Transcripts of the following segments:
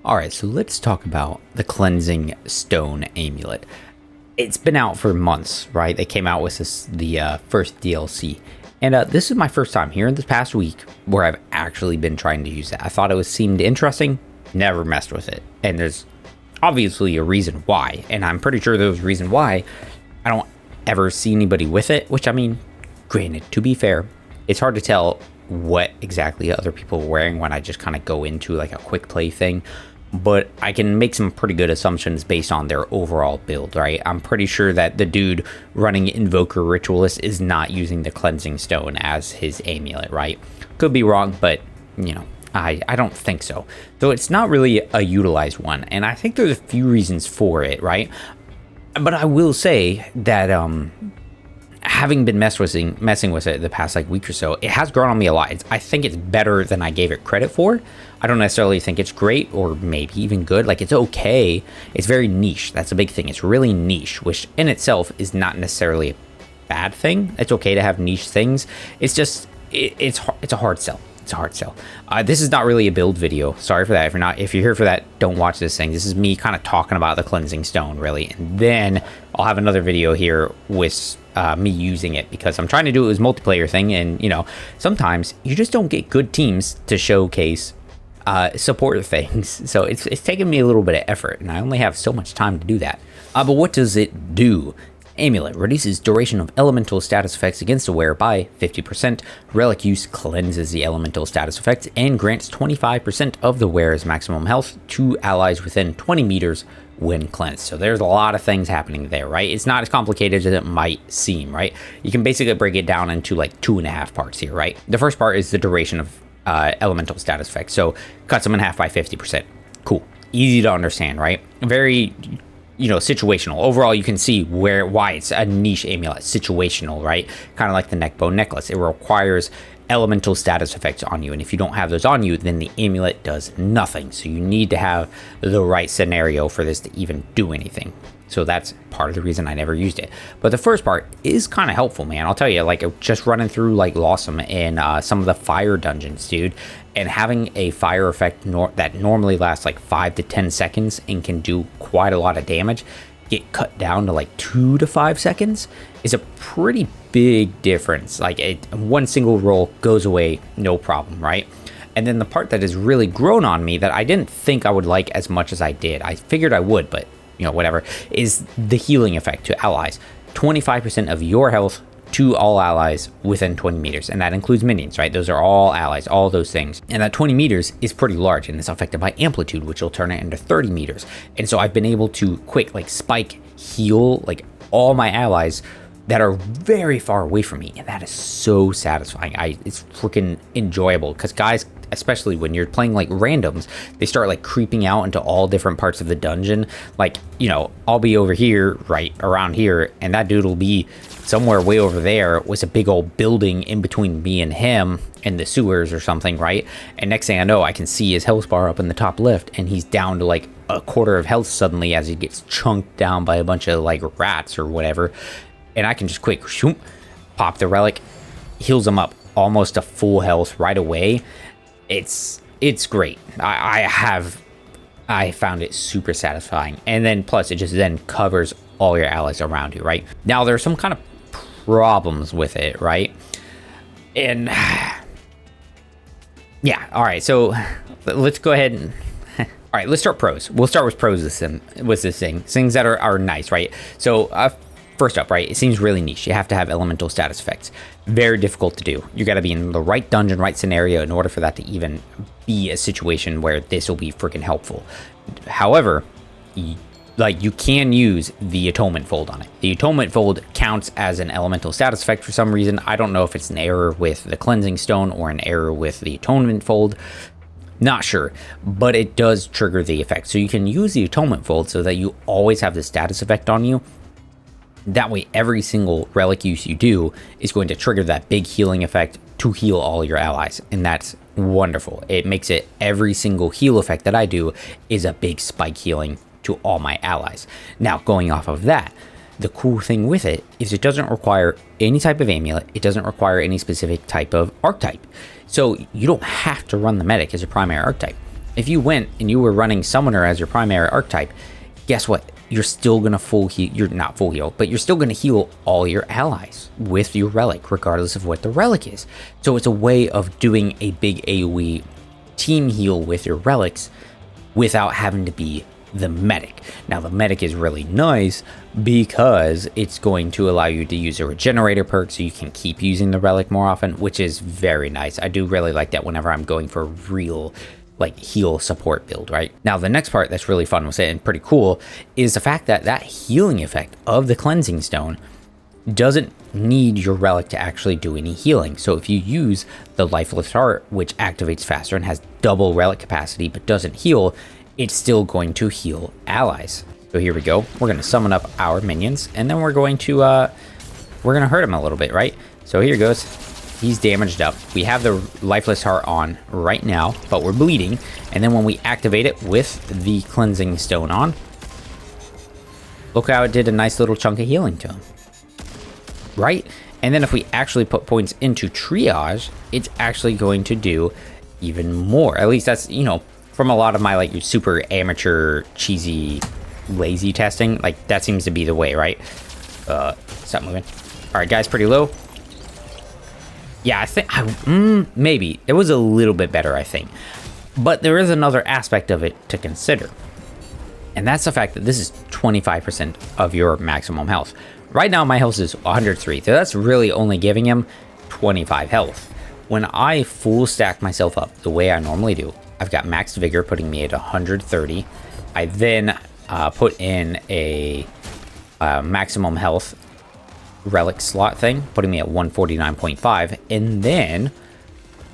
Alright, so let's talk about the Cleansing Stone Amulet. It's been out for months, right? They came out with the first DLC. And this is my first time here in this past week where I've actually been trying to use it. I thought seemed interesting, never messed with it. And there's obviously a reason why. And I'm pretty sure there's a reason why I don't ever see anybody with it. Which, I mean, granted, to be fair, it's hard to tell what exactly other people are wearing when I just kind of go into like a quick play thing. But I can make some pretty good assumptions based on their overall build, right? I'm pretty sure that the dude running Invoker Ritualist is not using the Cleansing Stone as his amulet, right? Could be wrong, but, you know, I don't think so. Though it's not really a utilized one, and I think there's a few reasons for it, right? But I will say that, having been messing with it the past like week or so, it has grown on me a lot. I think it's better than I gave it credit for. I don't necessarily think it's great or maybe even good. Like, it's okay. It's very niche. That's a big thing. It's really niche, which in itself is not necessarily a bad thing. It's okay to have niche things. It's just it's a hard sell. It's a hard sell. This is not really a build video. Sorry for that. If you're here for that, don't watch this thing. This is me kind of talking about the Cleansing Stone, really, and then I'll have another video here with me using it, because I'm trying to do it as a multiplayer thing, and you know, sometimes you just don't get good teams to showcase support things. So it's taken me a little bit of effort, and I only have so much time to do that. But what does it do? Amulet reduces duration of elemental status effects against the wearer by 50%. Relic use cleanses the elemental status effects and grants 25% of the wearer's maximum health to allies within 20 meters when cleansed. So there's a lot of things happening there, right? It's not as complicated as it might seem, right? You can basically break it down into like 2.5 parts here, right? The first part is the duration of elemental status effects. So cuts them in half by 50%. Cool. Easy to understand, right? Very, you know, situational. Overall, you can see why it's a niche amulet. Situational, right? Kind of like the neckbone necklace. It requires elemental status effects on you, and if you don't have those on you, then the amulet does nothing. So you need to have the right scenario for this to even do anything. So that's part of the reason I never used it. But the first part is kind of helpful, man. I'll tell you, like, just running through like Lawsome and some of the fire dungeons, dude, and having a fire effect that normally lasts like 5 to 10 seconds and can do quite a lot of damage, get cut down to like 2 to 5 seconds is a pretty big difference. Like, one single roll goes away, no problem, right? And then the part that has really grown on me that I didn't think I would like as much as I did, I figured I would, but you know, whatever, is the healing effect to allies. 25% of your health to all allies within 20 meters, and that includes minions, right? Those are all allies, all those things. And that 20 meters is pretty large, and it's affected by amplitude, which will turn it into 30 meters. And so I've been able to quick, like, spike heal like all my allies that are very far away from me, and that is so satisfying. It's freaking enjoyable, because guys, especially when you're playing like randoms, they start like creeping out into all different parts of the dungeon. Like, you know, I'll be over here, right around here, and that dude will be somewhere way over there with a big old building in between me and him and the sewers or something, right? And next thing I know, I can see his health bar up in the top left, and he's down to like a quarter of health suddenly as he gets chunked down by a bunch of like rats or whatever. And I can just quick shoom, pop the relic, heals him up almost to full health right away. It's great. I found it super satisfying, and then plus it just then covers all your allies around you, right? Now there's some kind of problems with it, right? And yeah, all right. So let's go ahead and all right, let's start pros. We'll start with pros with this thing. Things that are nice, right? So first up, right, it seems really niche. You have to have elemental status effects. Very difficult to do. You got to be in the right dungeon, right scenario in order for that to even be a situation where this will be freaking helpful. However, you can use the Atonement Fold on it. The Atonement Fold counts as an elemental status effect for some reason. I don't know if it's an error with the Cleansing Stone or an error with the Atonement Fold. Not sure, but it does trigger the effect. So you can use the Atonement Fold so that you always have the status effect on you. That way, every single relic use you do is going to trigger that big healing effect to heal all your allies. And that's wonderful. It makes it every single heal effect that I do is a big spike healing to all my allies. Now, going off of that, the cool thing with it is it doesn't require any type of amulet. It doesn't require any specific type of archetype. So you don't have to run the medic as a primary archetype. if you went and you were running Summoner as your primary archetype, guess what? You're still going to full heal. You're not full heal, but you're still going to heal all your allies with your relic, regardless of what the relic is. So it's a way of doing a big AoE team heal with your relics without having to be the medic. Now, the medic is really nice because it's going to allow you to use a regenerator perk so you can keep using the relic more often, which is very nice. I do really like that whenever I'm going for real like heal support build, right? Now, the next part that's really fun with it and pretty cool is the fact that that healing effect of the cleansing stone doesn't need your relic to actually do any healing. So if you use the lifeless heart, which activates faster and has double relic capacity but doesn't heal, it's still going to heal allies. So here we go. We're going to summon up our minions, and then we're going to hurt them a little bit, right? So here goes. He's damaged up. We have the lifeless heart on right now, but we're bleeding. And then when we activate it with the cleansing stone on, look how it did a nice little chunk of healing to him, right? And then if we actually put points into triage, it's actually going to do even more. At least that's, you know, from a lot of my like super amateur, cheesy, lazy testing, like that seems to be the way, right? Stop moving. All right, guys, pretty low. Yeah, I think maybe it was a little bit better, I think. But there is another aspect of it to consider. And that's the fact that this is 25% of your maximum health. Right now, my health is 103. So that's really only giving him 25 health. When I full stack myself up the way I normally do, I've got max vigor putting me at 130. I then put in a maximum health relic slot thing, putting me at 149.5, and then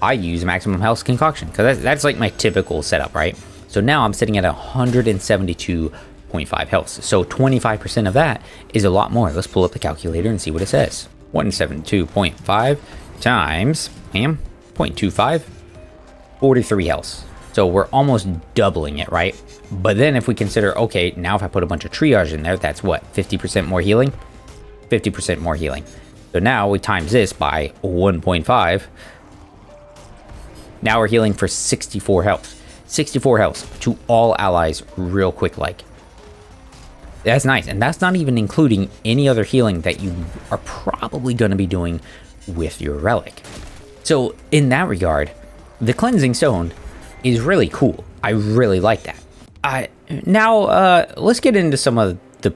I use maximum health concoction because that's like my typical setup, right? So now I'm sitting at 172.5 health. So 25% of that is a lot more. Let's pull up the calculator and see what it says. 172.5 times 0.25, 43 health. So we're almost doubling it, right? But then if we consider, okay, now if I put a bunch of triage in there, that's what, 50% more healing? 50% more healing. So now we times this by 1.5. Now we're healing for 64 health. 64 health to all allies real quick like. That's nice. And that's not even including any other healing that you are probably going to be doing with your relic. So in that regard, the cleansing stone is really cool. I really like that. Now let's get into some of the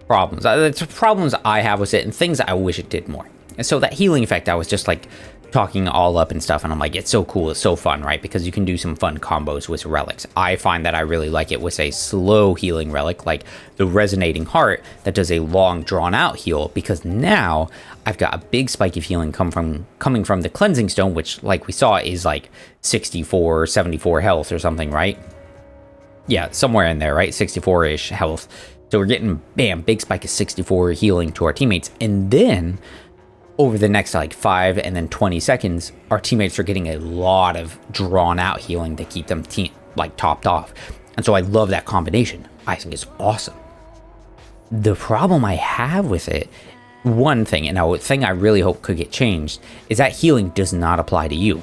problems. The problems I have with it and things I wish it did more. And so that healing effect, I was just like talking all up and stuff, and I'm like, it's so cool, it's so fun, right? Because you can do some fun combos with relics. I find that I really like it with a slow healing relic like the Resonating Heart that does a long drawn out heal, because now I've got a big spike of healing coming from the cleansing stone, which like we saw is like 64 74 health or something, right? Yeah, somewhere in there, right? 64-ish health. So we're getting, bam, big spike of 64 healing to our teammates. And then over the next like 5 and then 20 seconds, our teammates are getting a lot of drawn out healing to keep them like topped off. And so I love that combination. I think it's awesome. The problem I have with it, one thing, and a thing I really hope could get changed, is that healing does not apply to you.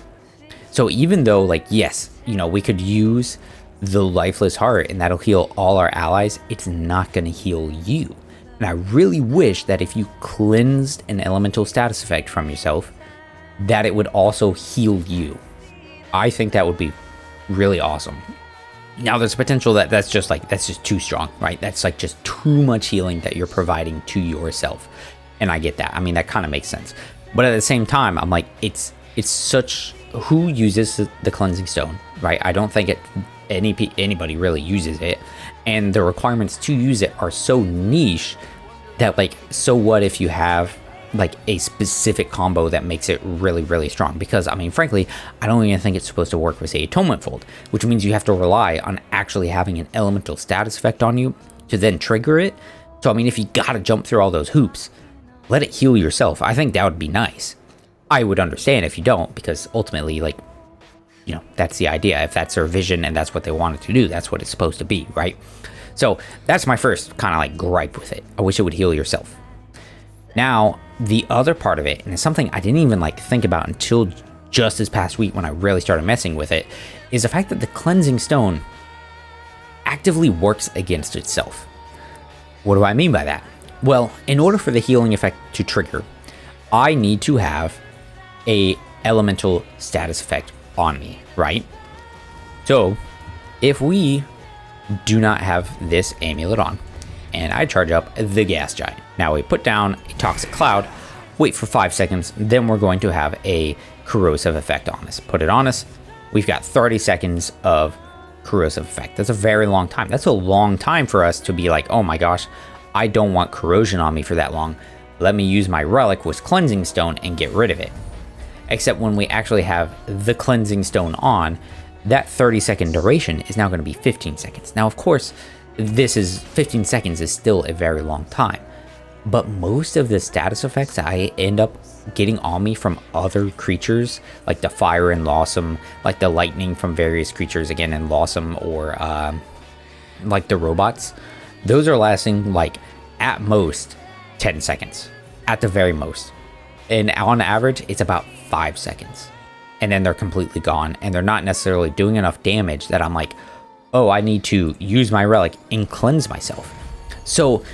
So even though, like, yes, you know, we could use the Lifeless Heart and that'll heal all our allies, it's not going to heal you. And I really wish that if you cleansed an elemental status effect from yourself, that it would also heal you. I think that would be really awesome. Now there's potential that that's just too strong, right? That's like just too much healing that you're providing to yourself. And I get that. I mean, that kind of makes sense. But at the same time, I'm like, it's such, who uses the cleansing stone, right? I don't think anybody really uses it, and the requirements to use it are so niche that, like, so what if you have like a specific combo that makes it really, really strong? Because I mean, frankly, I don't even think it's supposed to work with, say, Atonement Fold, which means you have to rely on actually having an elemental status effect on you to then trigger it. So I mean, if you gotta jump through all those hoops, let it heal yourself. I think that would be nice. I would understand if you don't, because ultimately, like, you know, that's the idea. If that's their vision and that's what they wanted to do, that's what it's supposed to be, right? So that's my first kind of like gripe with it. I wish it would heal yourself. Now, the other part of it, and it's something I didn't even like think about until just this past week when I really started messing with it, is the fact that the cleansing stone actively works against itself. What do I mean by that? Well, in order for the healing effect to trigger, I need to have a elemental status effect on me, right? So if we do not have this amulet on, and I charge up the gas giant, now we put down a toxic cloud, wait for 5 seconds, then we're going to have a corrosive effect on us. Put it on us, we've got 30 seconds of corrosive effect. That's a very long time. That's a long time for us to be like, oh my gosh, I don't want corrosion on me for that long. Let me use my relic with cleansing stone and get rid of it. Except when we actually have the cleansing stone on, that 30-second duration is now going to be 15 seconds. Now, of course, 15 seconds is still a very long time, but most of the status effects I end up getting on me from other creatures, like the fire in Lawsome, like the lightning from various creatures again in Lawsome, or like the robots, those are lasting like at most 10 seconds, at the very most. And on average, it's about 5 seconds. And then they're completely gone, and they're not necessarily doing enough damage that I'm like, oh, I need to use my relic and cleanse myself. So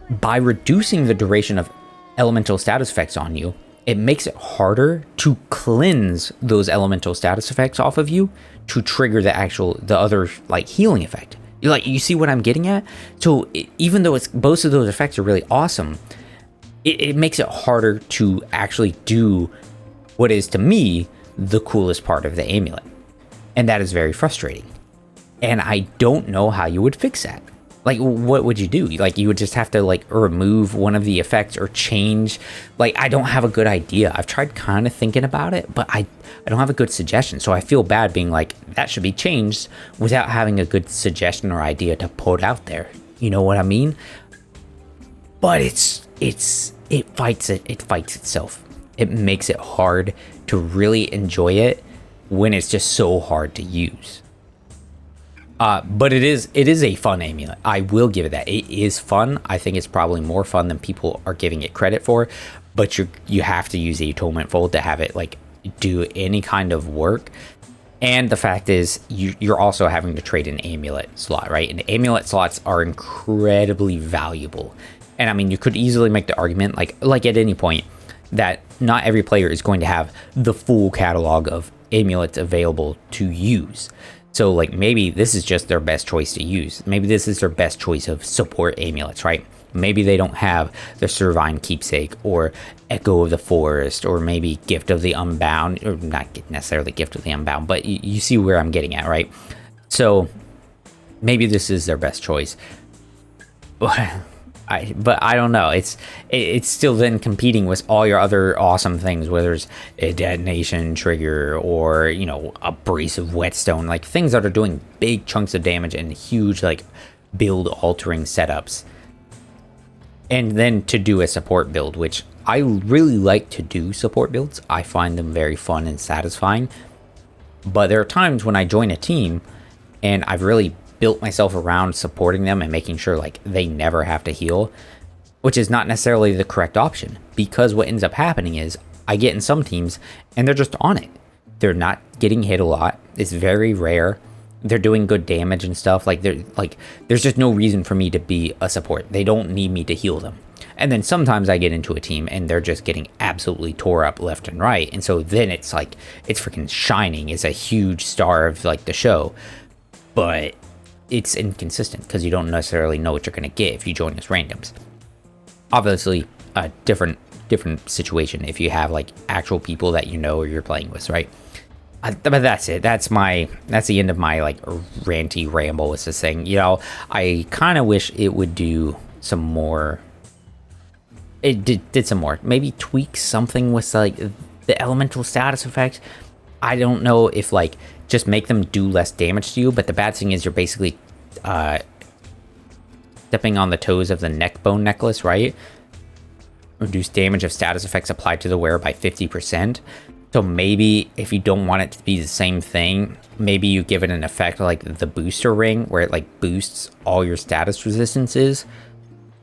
by reducing the duration of elemental status effects on you, it makes it harder to cleanse those elemental status effects off of you to trigger the other like healing effect. You see what I'm getting at? So even though both of those effects are really awesome, it makes it harder to actually do what is, to me, the coolest part of the amulet. And that is very frustrating. And I don't know how you would fix that. Like, what would you do? Like, you would just have to, like, remove one of the effects or change. Like, I don't have a good idea. I've tried kind of thinking about it, but I don't have a good suggestion. So I feel bad being like, that should be changed without having a good suggestion or idea to put out there. You know what I mean? But it fights itself. It makes it hard to really enjoy it when it's just so hard to use. But it is a fun amulet. I will give it that. It is fun. I think it's probably more fun than people are giving it credit for. But you have to use the Atonement Fold to have it like do any kind of work. And the fact is, you're also having to trade an amulet slot, right? And amulet slots are incredibly valuable. And I mean, you could easily make the argument, like at any point, that not every player is going to have the full catalog of amulets available to use. So like maybe this is just their best choice to use. Maybe this is their best choice of support amulets, right? Maybe they don't have the Servine Keepsake or Echo of the Forest or maybe Gift of the Unbound, or not necessarily Gift of the Unbound, but you see where I'm getting at, right? So maybe this is their best choice. But I don't know. It's still then competing with all your other awesome things, whether it's a detonation trigger or, you know, abrasive whetstone, like things that are doing big chunks of damage and huge like build altering setups. And then to do a support build, which I really like to do support builds. I find them very fun and satisfying. But there are times when I join a team and I've really built myself around supporting them and making sure like they never have to heal, which is not necessarily the correct option, because what ends up happening is I get in some teams and they're just on it. They're not getting hit a lot. It's very rare. They're doing good damage and stuff. There's just no reason for me to be a support. They don't need me to heal them. And then sometimes I get into a team and they're just getting absolutely tore up left and right. And so then it's like, it's freaking shining. It's a huge star of like the show, but it's inconsistent because you don't necessarily know what you're going to get if you join as randoms. Obviously, a different situation if you have like actual people that you know or you're playing with, right? But that's it. That's the end of my like ranty ramble with this thing. You know, I kind of wish it would do some more. It did some more. Maybe tweak something with like the elemental status effect. I don't know if like just make them do less damage to you, but the bad thing is you're basically stepping on the toes of the neck bone necklace, right? Reduce damage of status effects applied to the wearer by 50%. So maybe if you don't want it to be the same thing, maybe you give it an effect like the booster ring, where it like boosts all your status resistances,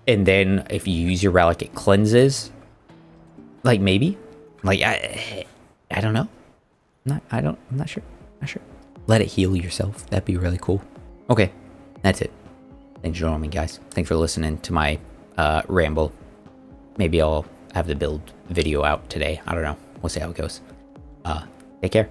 and then if you use your relic, it cleanses. Like maybe, like I don't know. I'm not sure. Not sure. Let it heal yourself. That'd be really cool. Okay, that's it. Thanks for joining me, guys. Thanks for listening to my ramble. Maybe I'll have the build video out today. I don't know. We'll see how it goes. Take care.